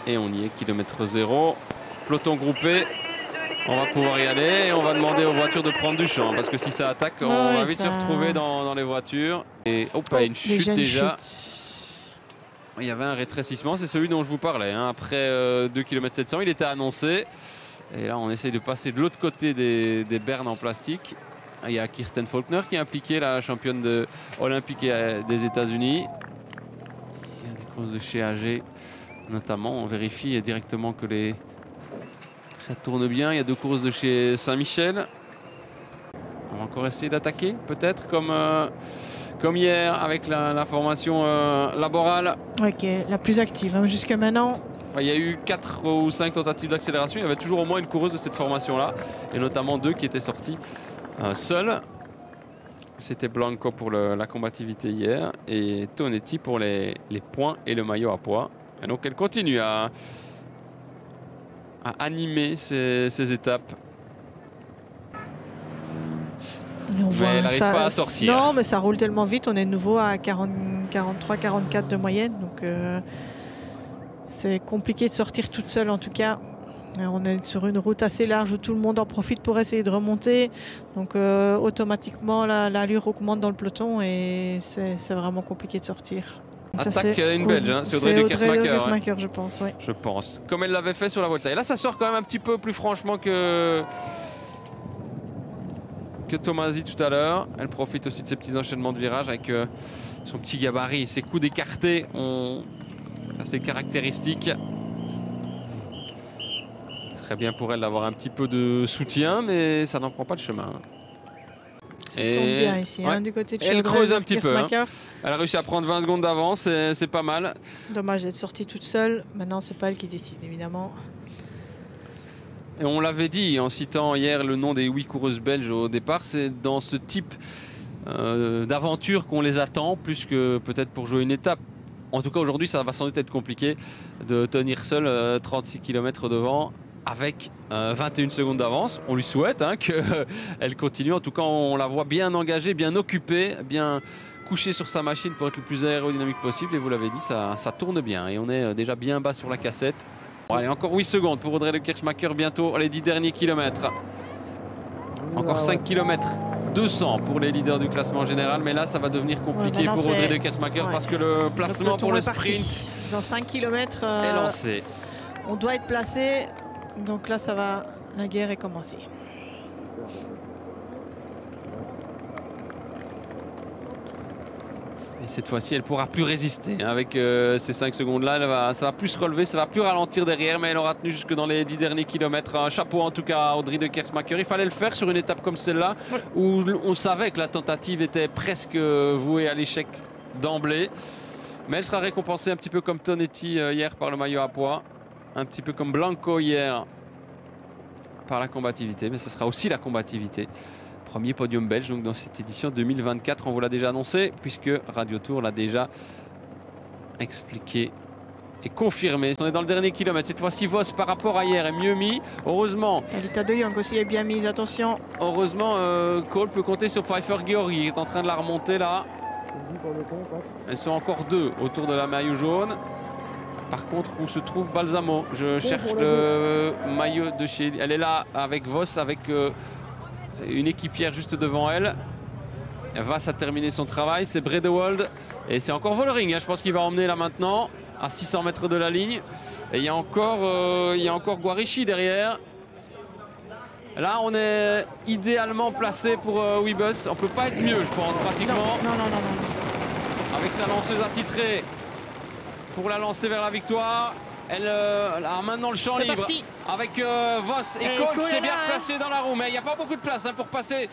Et on y est, kilomètre 0. Peloton groupé. On va pouvoir y aller et on va demander aux voitures de prendre du champ. Parce que si ça attaque, on va vite se retrouver dans les voitures. Et hop, une chute déjà. Il y avait un rétrécissement, c'est celui dont je vous parlais. Hein. Après 2 km 700, il était annoncé. Et là, on essaye de passer de l'autre côté des bernes en plastique. Il y a Kirsten Faulkner qui est impliquée, la championne olympique des États-Unis. Il y a des courses de chez AG, notamment. On vérifie directement que ça tourne bien. Il y a 2 courses de chez Saint-Michel. On va encore essayer d'attaquer, peut-être, comme hier avec la formation laborale. Ok, la plus active hein, jusque maintenant. Il y a eu 4 ou 5 tentatives d'accélération. Il y avait toujours au moins une coureuse de cette formation-là. Et notamment 2 qui étaient sorties seules. C'était Blanco pour la combativité hier. Et Tonetti pour les points et le maillot à poids. Et donc elle continue à animer ces étapes. Mais elle n'arrive pas à sortir. Non, mais ça roule tellement vite. On est de nouveau à 43, 44 de moyenne. Donc c'est compliqué de sortir toute seule en tout cas. On est sur une route assez large où tout le monde en profite pour essayer de remonter. Donc automatiquement l'allure augmente dans le peloton et c'est vraiment compliqué de sortir. Donc attaque une Belge, hein, c'est Audrey de Kersmaker. Je pense, oui. Je pense. Comme elle l'avait fait sur la Volta. Et là, ça sort quand même un petit peu plus franchement que Tomasi tout à l'heure. Elle profite aussi de ses petits enchaînements de virages avec son petit gabarit. Ses coups d'écarté ont assez caractéristiques. Ce serait bien pour elle d'avoir un petit peu de soutien, mais ça n'en prend pas le chemin. Ça tourne bien ici, hein, du côté de chez elle creuse un petit peu. Hein. Elle a réussi à prendre 20 secondes d'avance, c'est pas mal. Dommage d'être sortie toute seule. Maintenant, c'est pas elle qui décide, évidemment. Et on l'avait dit en citant hier le nom des 8 coureuses belges au départ, c'est dans ce type d'aventure qu'on les attend, plus que peut-être pour jouer une étape. En tout cas, aujourd'hui, ça va sans doute être compliqué de tenir seul 36 km devant avec 21 secondes d'avance. On lui souhaite hein, qu'elle continue. En tout cas, on la voit bien engagée, bien occupée, bien couchée sur sa machine pour être le plus aérodynamique possible. Et vous l'avez dit, ça tourne bien. Et on est déjà bien bas sur la cassette. Bon, allez, encore 8 secondes pour Audrey de Kersmaker, bientôt les 10 derniers kilomètres. Encore 5 km 200 pour les leaders du classement général, mais là ça va devenir compliqué pour Audrey de Kersmaker parce que le placement pour le sprint dans 5 km est lancé. On doit être placé, donc là ça va, la guerre est commencée. Et cette fois-ci, elle ne pourra plus résister. Avec ces 5 secondes-là, ça va plus se relever, ça va plus ralentir derrière, mais elle aura tenu jusque dans les 10 derniers kilomètres. Un chapeau en tout cas à Audrey de Kersmaker. Il fallait le faire sur une étape comme celle-là, où on savait que la tentative était presque vouée à l'échec d'emblée. Mais elle sera récompensée un petit peu comme Tonetti hier par le maillot à poids, un petit peu comme Blanco hier par la combativité, mais ce sera aussi la combativité. Premier podium belge donc dans cette édition 2024, on vous l'a déjà annoncé puisque Radio Tour l'a déjà expliqué et confirmé. On est dans le dernier kilomètre. Cette fois-ci, Vos par rapport à hier est mieux mis. Heureusement. Kalita de Jong aussi est bien mise, attention. Heureusement, Cole peut compter sur Pfeiffer Georgi qui est en train de la remonter là. Elles sont encore 2 autour de la maillot jaune. Par contre, où se trouve Balsamo? Je cherche le maillot de chez... Elle est là avec Vos, avec... une équipière juste devant elle. Vass a terminé son travail, c'est Bredewald et c'est encore Vollering, hein, je pense qu'il va emmener là maintenant à 600 mètres de la ligne. Et il y a encore Guarichi derrière. Là on est idéalement placé pour Webus. On peut pas être mieux je pense pratiquement. Non. Avec sa lanceuse attitrée pour la lancer vers la victoire. Elle a maintenant le champ libre parti. Avec Vos et Cole qui s'est bien placé dans la roue. Mais il n'y a pas beaucoup de place hein, pour passer.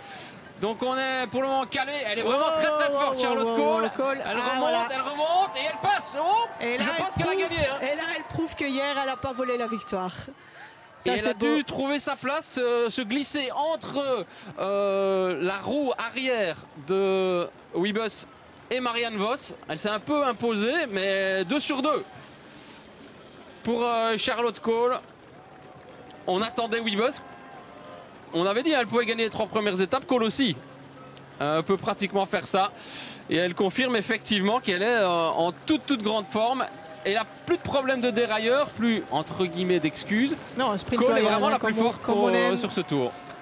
Donc on est pour le moment calé. Elle est vraiment très forte, Charlotte Cole. Elle remonte et elle passe. Et là, je pense qu'elle a gagné. Hein. Et là, elle prouve que hier, elle n'a pas volé la victoire. Ça, et elle a dû trouver sa place, se glisser entre la roue arrière de Webus et Marianne Vos. Elle s'est un peu imposée, mais 2 sur 2. Pour Charlotte Cole, on attendait Webus. On avait dit qu'elle pouvait gagner les 3 premières étapes, Cole aussi. peut pratiquement faire ça. Et elle confirme effectivement qu'elle est en toute grande forme. Elle n'a plus de problème de dérailleur, plus entre guillemets d'excuses. Non, un sprint Cole est loyal, vraiment hein, la plus forte sur ce tour.